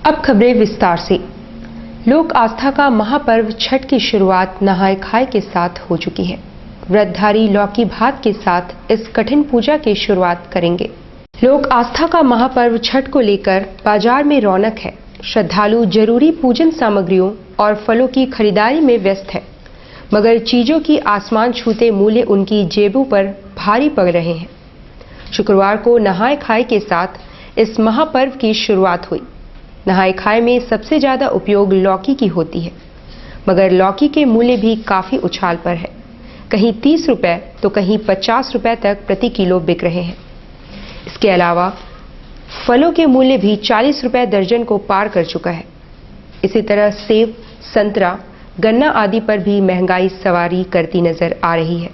अब खबरें विस्तार से। लोक आस्था का महापर्व छठ की शुरुआत नहाय खाए के साथ हो चुकी है। व्रतधारी लौकी भात के साथ इस कठिन पूजा की शुरुआत करेंगे। लोक आस्था का महापर्व छठ को लेकर बाजार में रौनक है। श्रद्धालु जरूरी पूजन सामग्रियों और फलों की खरीदारी में व्यस्त है, मगर चीजों की आसमान छूते मूल्य उनकी जेबों पर भारी पड़ रहे हैं। शुक्रवार को नहाय खाए के साथ इस महापर्व की शुरुआत हुई। नहाय खाए में सबसे ज्यादा उपयोग लौकी की होती है, मगर लौकी के मूल्य भी काफी उछाल पर है। कहीं 30 रुपए तो कहीं 50 रुपए तक प्रति किलो बिक रहे हैं। इसके अलावा फलों के मूल्य भी 40 रुपए दर्जन को पार कर चुका है। इसी तरह सेब, संतरा, गन्ना आदि पर भी महंगाई सवारी करती नजर आ रही है।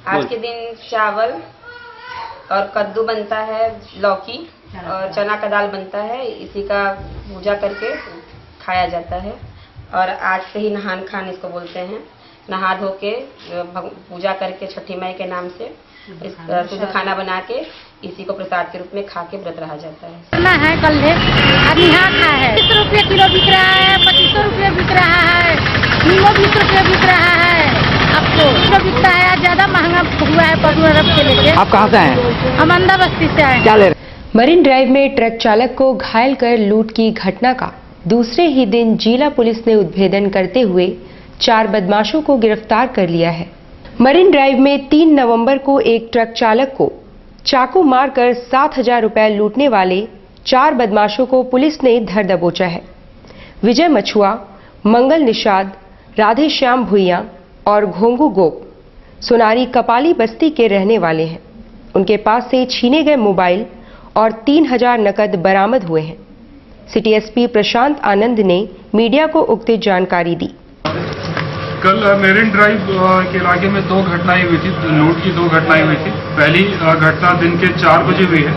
आज के दिन चावल और कद्दू बनता है, लौकी और चना का दाल बनता है। इसी का पूजा करके खाया जाता है। और आज से ही नहान खान इसको बोलते हैं। नहा धो के पूजा करके छठी माई के नाम से शुद्ध खाना बना के इसी को प्रसाद के रूप में खा के व्रत रहा जाता है। कल है 30 रुपये किलो बिक रहा है, 25 रुपये बिक रहा है, 20 रुपये बिक रहा है। आपको जो बिकता है ज्यादा महंगा हुआ है पटुआ के लेके। आप कहाँ से आए? हम अंदा बस्ती से आए। क्या ले रहे? मरीन ड्राइव में ट्रक चालक को घायल कर लूट की घटना का दूसरे ही दिन जिला पुलिस ने उद्भेदन करते हुए 4 बदमाशों को गिरफ्तार कर लिया है। मरीन ड्राइव में 3 नवंबर को एक ट्रक चालक को चाकू मारकर 7,000 रुपए लूटने वाले 4 बदमाशों को पुलिस ने धर दबोचा है। विजय मछुआ, मंगल निषाद, राधे श्याम भुइया और घोंगू गोप सोनारी कपाली बस्ती के रहने वाले हैं। उनके पास से छीने गए मोबाइल और 3,000 नकद बरामद हुए हैं। सिटी एसपी प्रशांत आनंद ने मीडिया को उक्त जानकारी दी। कल मेरिन ड्राइव के इलाके में 2 घटनाएं हुई थी, लूट की 2 घटनाएं हुई थी। पहली घटना दिन के 4 बजे हुई है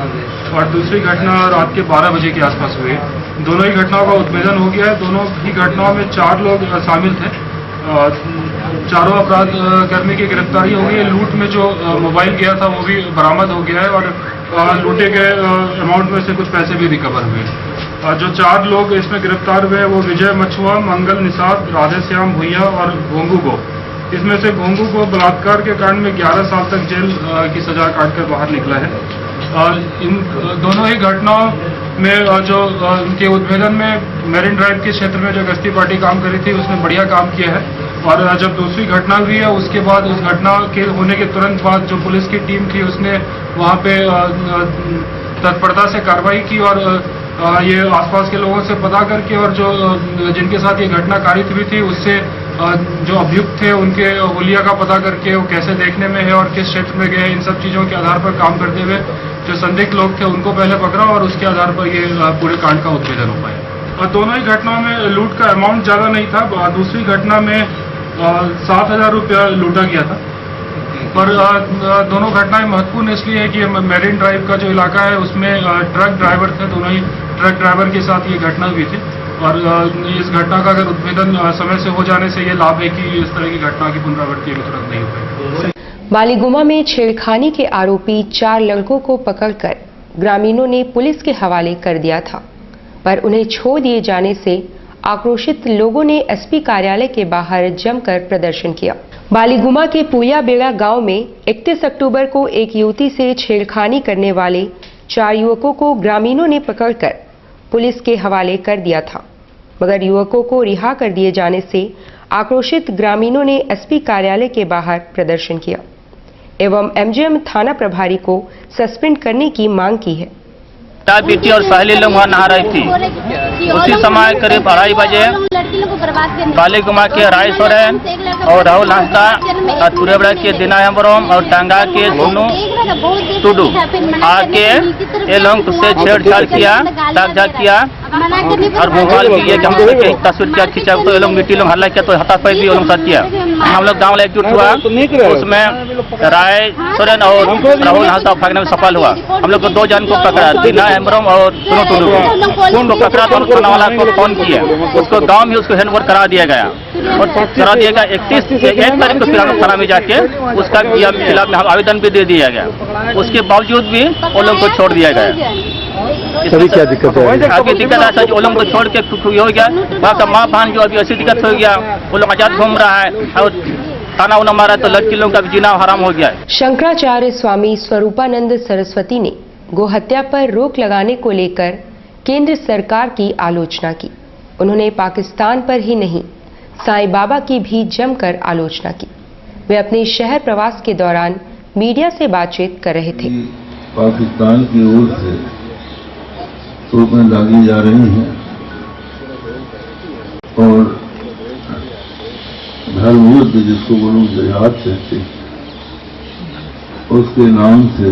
और दूसरी घटना रात के 12 बजे के आसपास हुई है। दोनों ही घटनाओं का उद्भेदन हो गया है। दोनों ही घटनाओं में 4 लोग शामिल थे। चारों अपराध कर्मी की गिरफ्तारी हो गई है। लूट में जो मोबाइल गया था वो भी बरामद हो गया है और लूटे गए अमाउंट में से कुछ पैसे भी रिकवर हुए। जो 4 लोग इसमें गिरफ्तार हुए हैं वो विजय मछुआ, मंगल निषाद, राधे श्याम भुइया और घोंगू को। इसमें से घोंगू को बलात्कार के कारण में 11 साल तक जेल की सजा काटकर बाहर निकला है। इन दोनों ही घटनाओं में जो इनके उद्भेदन में मेरिन ड्राइव के क्षेत्र में जो गश्ती पार्टी काम करी थी उसने बढ़िया काम किया है। और जब दूसरी घटना हुई है उसके बाद उस घटना के होने के तुरंत बाद जो पुलिस की टीम थी उसने वहां पे तत्परता से कार्रवाई की और ये आसपास के लोगों से पता करके और जो जिनके साथ ये घटना कारित हुई थी उससे जो अभियुक्त थे उनके हुलिया का पता करके वो कैसे देखने में है और किस क्षेत्र में गए, इन सब चीजों के आधार पर काम करते हुए जो संदिग्ध लोग थे उनको पहले पकड़ा और उसके आधार पर ये पूरे कांड का उद्भेदन हो पाया। और दोनों ही घटनाओं में लूट का अमाउंट ज्यादा नहीं था। दूसरी घटना में 7,000 रुपया लूटा गया था। पर दोनों घटनाएं महत्वपूर्ण इसलिए है कि मेरिन ड्राइव का जो इलाका है उसमें ट्रक ड्राइवर थे। दोनों ही ट्रक ड्राइवर के साथ ये घटना हुई थी और इस घटना का अगर उद्भेदन समय से हो जाने से ये लाभ है कि इस तरह की घटना की पुनरावृत्ति अभी तुरंत नहीं हो पाई। बालीगुमा में छेड़खानी के आरोपी 4 लड़कों को पकड़कर ग्रामीणों ने पुलिस के हवाले कर दिया था, पर उन्हें छोड़ दिए जाने से आक्रोशित लोगों ने एसपी कार्यालय के बाहर जमकर प्रदर्शन किया। बालीगुमा के पुया बेड़ा गांव में 31 अक्टूबर को एक युवती से छेड़खानी करने वाले 4 युवकों को ग्रामीणों ने पकड़कर पुलिस के हवाले कर दिया था, मगर युवकों को रिहा कर दिए जाने से आक्रोशित ग्रामीणों ने एसपी कार्यालय के बाहर प्रदर्शन किया एवं एमजीएम थाना प्रभारी को सस्पेंड करने की मांग की है। बेटी और सहेली लोग वहाँ नहा रही थी। उसी समय करीब 2:30 बजे बालीगुमा के राय सोरेन और राहुल हंसदा, तुरेबड़ा के दिनायम और टांगा के धुनु टुडू आके ये लोग से छेड़छाड़ किया, ताकझाक किया और मोबाइल भी ये कि हम लोग एक तस्वीर खींचा तो ये लोग मिट्टी लोग हल्ला किया तो हाथापाई भी ये लोग साथ किया। हम लोग गाँव एकजुट हुआ, उसमें राय सोरेन और राहुल नाश्ता भागने में सफल हुआ। हम लोग को 2 जन को पकड़ा, दीना हेम्ब्रम और सोनू टुडू को पकड़ा तो थाना वाला को फोन किया, उसको गाँव में उसको हैंडओवर करा दिया गया और करा दिया गया। 1 तारीख को फिर थाना में जाके उसका खिलाफ में आवेदन भी दे दिया गया। उसके बावजूद भी वो लोग को छोड़ दिया गया। अभी क्या दिक्कत है? आगे दिक्कत ऐसा जो लोगों को छोड़ के हो गया, वहाँ का माँ बहन जो अभी ऐसी दिक्कत हो गया, वो लोग आजाद घूम रहा है और ताना उना मारा तो लड़की लोगों का भी जीना हराम हो गया है। शंकराचार्य स्वामी स्वरूपानंद सरस्वती ने गोहत्या पर रोक लगाने को लेकर केंद्र सरकार की आलोचना की। उन्होंने पाकिस्तान पर ही नहीं, साईं बाबा की भी जमकर आलोचना की। वे अपने शहर प्रवास के दौरान मीडिया से बातचीत कर रहे थे। पाकिस्तान की ओर से रोकें लागी जा रही हैं और धर्म युद्ध जिसको वो लोग जिहाद कहते हैं, उसके नाम से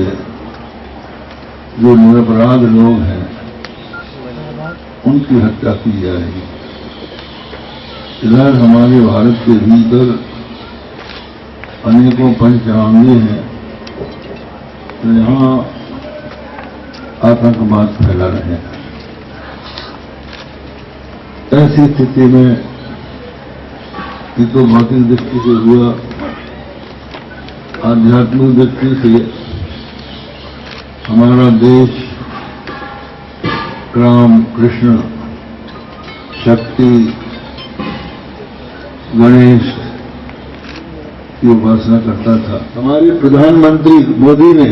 जो निरपराध लोग हैं उनकी हत्या की जा रही है। इधर हमारे भारत के भीतर अनेकों पंचआंगे हैं तो यहाँ आतंकवाद फैला रहे हैं। ऐसी स्थिति में ये तो भौतिक दृष्टि से हुआ, आध्यात्मिक दृष्टि से हमारा देश राम, कृष्ण, शक्ति, गणेश की उपासना करता था। हमारे प्रधानमंत्री मोदी ने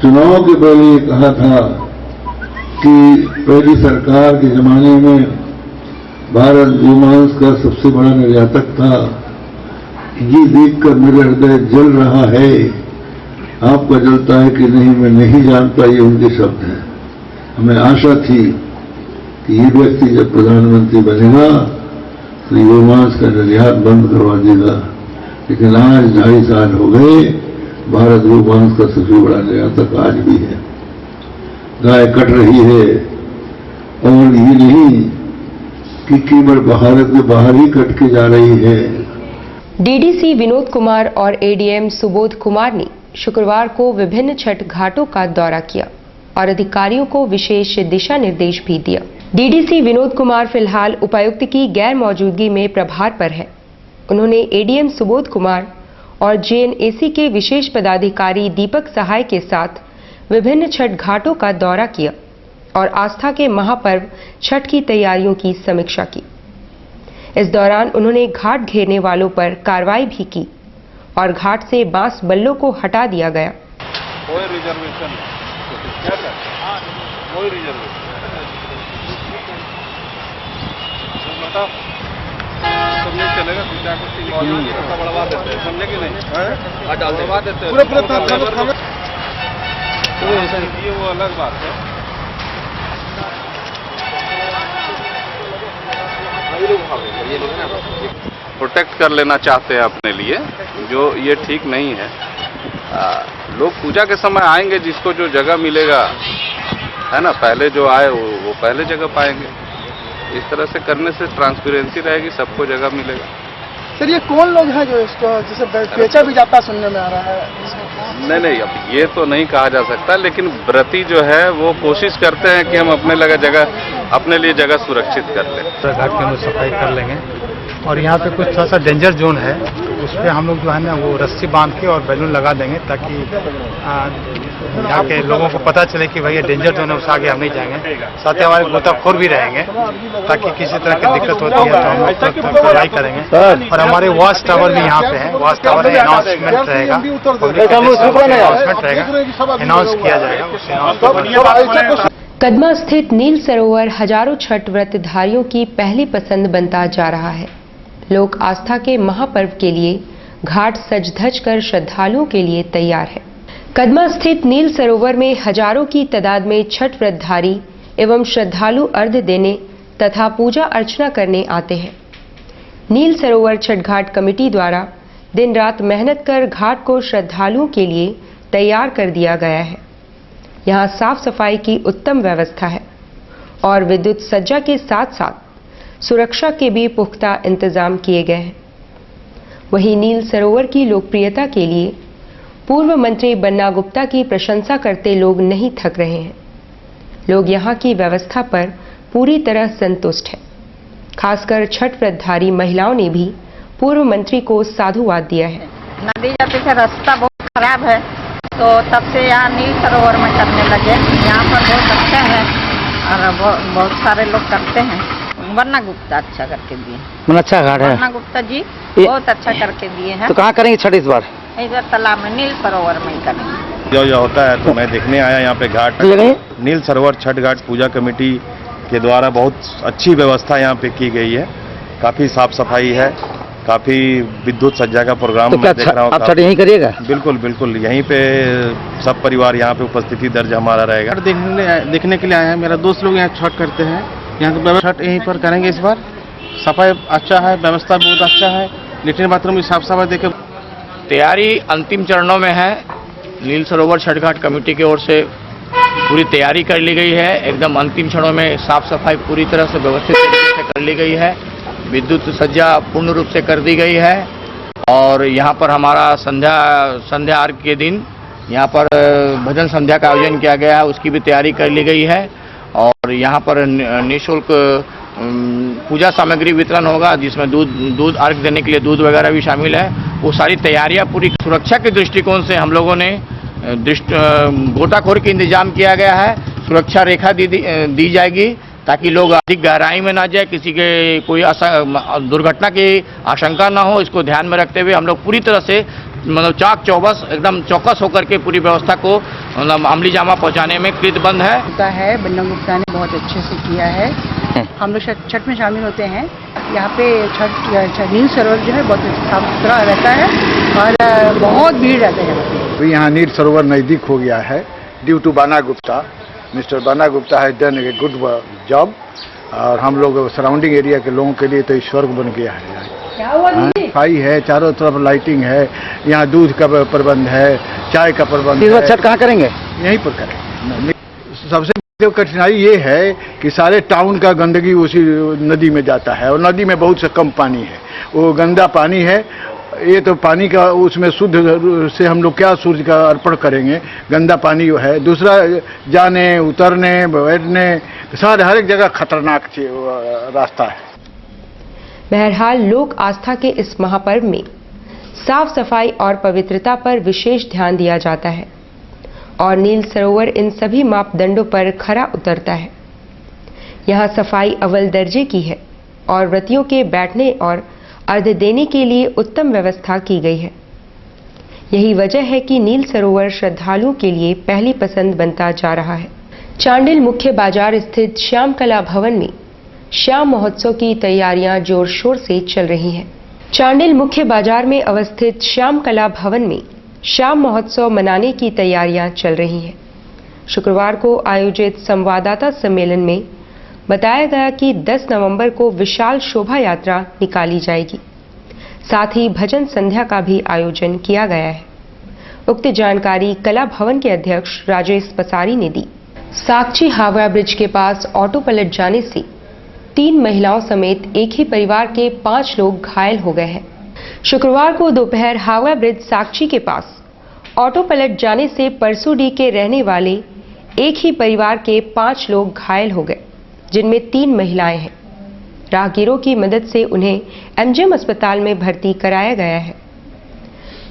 चुनाव के पहले ये कहा था कि पहली सरकार के जमाने में भारत गोमांस का सबसे बड़ा निर्यातक था। ये देखकर मेरा हृदय जल रहा है। आपका जलता है कि नहीं मैं नहीं जानता, ये उनके शब्द हैं। हमें आशा थी कि ये व्यक्ति जब प्रधानमंत्री बनेगा तो ये गोमांस का निर्यात बंद करवा देगा, लेकिन आज 2.5 साल हो गए, भारत गोमांस का सबसे बड़ा निर्यातक आज भी है। गाय कट रही है और ये नहीं कि केवल भारत के बाहर ही कट के जा रही है। डीडीसी विनोद कुमार और एडीएम सुबोध कुमार ने शुक्रवार को विभिन्न छठ घाटों का दौरा किया और अधिकारियों को विशेष दिशा निर्देश भी दिया। डीडीसी विनोद कुमार फिलहाल उपायुक्त की गैर मौजूदगी में प्रभार पर है। उन्होंने एडीएम सुबोध कुमार और जेएनएसी के विशेष पदाधिकारी दीपक सहाय के साथ विभिन्न छठ घाटों का दौरा किया और आस्था के महापर्व छठ की तैयारियों की समीक्षा की। इस दौरान उन्होंने घाट घेरने वालों पर कार्रवाई भी की और घाट से बांस बल्लों को हटा दिया गया। कोई रिजर्वेशन कोई रिजर्वेशन बताओ सब नहीं चलेगा। बढ़वा देते हैं, समझे कि नहीं? बढ़वा देते हैं ये वो अलग बात है। प्रोटेक्ट कर लेना चाहते हैं अपने लिए, जो ये ठीक नहीं है। लोग पूजा के समय आएंगे, जिसको जो जगह मिलेगा है ना, पहले जो आए वो पहले जगह पाएंगे। इस तरह से करने से ट्रांसपेरेंसी रहेगी, सबको जगह मिलेगा। सर ये कौन लोग हैं जो इसको जैसे बेचा भी जाता सुनने में आ रहा है? नहीं, अब ये तो नहीं कहा जा सकता, लेकिन व्रती जो है वो कोशिश करते हैं कि हम अपने लिए जगह सुरक्षित कर लें। घाट के अंदर सफाई कर लेंगे और यहाँ पे कुछ थोड़ा सा डेंजर जोन है, उस पर हम लोग जो है ना वो रस्सी बांध के और बैलून लगा देंगे, ताकि यहाँ के लोगों को पता चले कि भाई ये डेंजर जोन है, उससे आगे हम नहीं जाएंगे। साथ ही हमारे गोताखोर भी रहेंगे, ताकि किसी तरह की दिक्कत होती है तो हम कार्रवाई करेंगे। और हमारे वॉच टावर भी यहाँ पे है, वॉच टावर में अनाउंसमेंट रहेगा, अनाउंस किया जाएगा। कदमा स्थित नील सरोवर हजारों छठ व्रतधारियों की पहली पसंद बनता जा रहा है। लोक आस्था के महापर्व के लिए घाट सज धज कर श्रद्धालुओं के लिए तैयार है। कदमा स्थित नील सरोवर में हजारों की तादाद में छठ व्रतधारी एवं श्रद्धालु अर्घ्य देने तथा पूजा अर्चना करने आते हैं। नील सरोवर छठ घाट कमेटी द्वारा दिन रात मेहनत कर घाट को श्रद्धालुओं के लिए तैयार कर दिया गया है। यहाँ साफ सफाई की उत्तम व्यवस्था है। और विद्युत सज्जा के साथ साथ सुरक्षा के भी पुख्ता इंतजाम किए गए हैं। वहीं नील सरोवर की लोकप्रियता के लिए पूर्व मंत्री बन्ना गुप्ता की प्रशंसा करते लोग नहीं थक रहे हैं। लोग यहां की व्यवस्था पर पूरी तरह संतुष्ट हैं। खासकर छठ व्रतधारी महिलाओं ने भी पूर्व मंत्री को साधुवाद दिया है। नदी जाते थे, रास्ता बहुत खराब है, तो तब से यहाँ नील सरोवर में करने लगे। यहाँ पर बहुत अच्छा है और बहुत सारे लोग करते हैं। बन्ना गुप्ता अच्छा करके दिए। अच्छा घाट है। बन्ना गुप्ता जी बहुत अच्छा करके दिए हैं। तो कहाँ करेंगे छठ इस बार? इस बार तालाब में, नील सरोवर में ही करेंगे। जो होता है, तो मैं देखने आया यहाँ पे घाट। नील सरोवर छठ घाट पूजा कमेटी के द्वारा बहुत अच्छी व्यवस्था यहाँ पे की गई है। काफी साफ सफाई है, काफी विद्युत सज्जा का प्रोग्राम तो मैं देख रहा हूँ। आप छठ यहीं करिएगा? बिल्कुल बिल्कुल, यहीं पे सब परिवार यहाँ पे उपस्थिति दर्ज हमारा रहेगा। देखने के लिए आए हैं। मेरा दोस्त लोग यहाँ छठ करते हैं। यहाँ की छठ यहीं पर करेंगे इस बार। सफाई अच्छा है, व्यवस्था बहुत अच्छा है, लेट्रिन बाथरूम की साफ सफाई देखे। तैयारी अंतिम चरणों में है। नील सरोवर छठ घाट कमेटी की ओर से पूरी तैयारी कर ली गई है। एकदम अंतिम क्षणों में साफ सफाई पूरी तरह से व्यवस्थित तरीके से कर ली गई है। विद्युत सज्जा पूर्ण रूप से कर दी गई है और यहाँ पर हमारा संध्या अर्घ के दिन यहाँ पर भजन संध्या का आयोजन किया गया है, उसकी भी तैयारी कर ली गई है। और यहाँ पर निःशुल्क पूजा सामग्री वितरण होगा, जिसमें दूध अर्घ देने के लिए दूध वगैरह भी शामिल है। वो सारी तैयारियां पूरी सुरक्षा के दृष्टिकोण से हम लोगों ने गोताखोर के इंतजाम किया गया है। सुरक्षा रेखा दी जाएगी ताकि लोग अधिक गहराई में ना जाए, किसी के कोई दुर्घटना की आशंका ना हो। इसको ध्यान में रखते हुए हम लोग पूरी तरह से मतलब चाक चौबस एकदम चौकस होकर के पूरी व्यवस्था को अमली जामा पहुंचाने में कृतबद्ध है। बन्ना गुप्ता ने बहुत अच्छे से किया है। हम लोग छठ में शामिल होते हैं। यहाँ पे छठ नील सरोवर जो है बहुत साफ सुथरा रहता है और बहुत भीड़ रहता है यहाँ पे। यहाँ नील सरोवर नजदीक हो गया है due to Banna Gupta. Mister Banna Gupta has done a good job और हम लोग सराउंडिंग एरिया के लोगों के लिए तो स्वर्ग बन गया है। सफाई है, चारों तरफ लाइटिंग है, यहाँ दूध का प्रबंध है, चाय का प्रबंध है। छठ कहाँ करेंगे? यहीं पर करेंगे। सबसे कठिनाई ये है कि सारे टाउन का गंदगी उसी नदी में जाता है और नदी में बहुत से कम पानी है, वो गंदा पानी है। ये तो पानी का उसमें शुद्ध से हम लोग क्या सूर्य का अर्पण करेंगे, गंदा पानी है। दूसरा जाने उतरने बैठने सारे हर एक जगह खतरनाक रास्ता है। बहरहाल लोक आस्था के इस महापर्व में साफ सफाई और पवित्रता पर विशेष ध्यान दिया जाता है और नील सरोवर इन सभी मापदंडों पर खरा उतरता है। यहाँ सफाई अव्वल दर्जे की है और व्रतियों के बैठने और अर्घ देने के लिए उत्तम व्यवस्था की गई है। यही वजह है कि नील सरोवर श्रद्धालुओं के लिए पहली पसंद बनता जा रहा है। चांडिल मुख्य बाजार स्थित श्याम कला भवन में श्याम महोत्सव की तैयारियां जोर शोर से चल रही हैं। चांडिल मुख्य बाजार में अवस्थित श्याम कला भवन में श्याम महोत्सव मनाने की तैयारियां चल रही हैं। शुक्रवार को आयोजित संवाददाता सम्मेलन में बताया गया कि 10 नवंबर को विशाल शोभा यात्रा निकाली जाएगी। साथ ही भजन संध्या का भी आयोजन किया गया है। उक्त जानकारी कला भवन के अध्यक्ष राजेश पसारी ने दी। साकची हावड़ा ब्रिज के पास ऑटो पलट जाने से 3 महिलाओं समेत एक ही परिवार के 5 लोग घायल हो गए हैं। शुक्रवार को दोपहर हावड़ा ब्रिज साकची के पास ऑटो पलट जाने से परसूडी के रहने वाले एक ही परिवार के 5 लोग घायल हो गए, जिनमें 3 महिलाएं हैं। राहगीरों की मदद से उन्हें एमजीएम अस्पताल में भर्ती कराया गया है।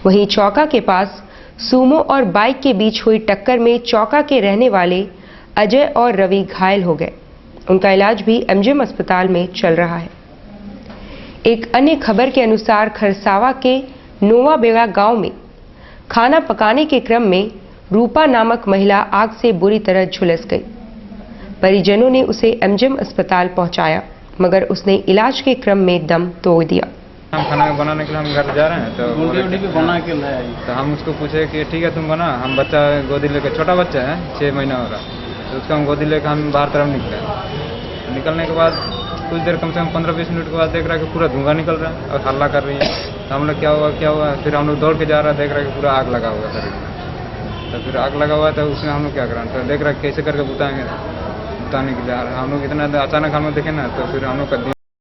वहीं चौका के पास सूमो और बाइक के बीच हुई टक्कर में चौका के रहने वाले अजय और रवि घायल हो गए। उनका इलाज भी एमजीएम अस्पताल में चल रहा है। एक अन्य खबर के अनुसार खरसावा के नोवा बेगा गांव में खाना पकाने के क्रम में रूपा नामक महिला आग से बुरी तरह झुलस गई। परिजनों ने उसे एमजीएम अस्पताल पहुंचाया, मगर उसने इलाज के क्रम में दम तोड़ दिया। हम खाना बनाने के लिए हम घर जा रहे हैं तो हम उसको पूछे कि ठीक है तुम बना। हम बच्चा गोदी लेकर, छोटा बच्चा है 6 महीना हो रहा, तो उसको हम गोदी लेकर हम बाहर तरफ निकले। निकलने के बाद कुछ देर कम से कम 15-20 मिनट के बाद देख रहा है कि पूरा धुआं निकल रहा है और हल्ला कर रही है। तो हम लोग क्या हुआ, फिर हम लोग दौड़ के जा रहा है, देख रहा है कि पूरा आग लगा हुआ शरीर में। तो फिर आग लगा हुआ है तो उसमें हम लोग क्या करें, तो देख रहा है कैसे करके बुताएंगे। बचाने के लिए। हम लोग इतना अचानक हम लोग देखे ना, तो फिर हम लोग का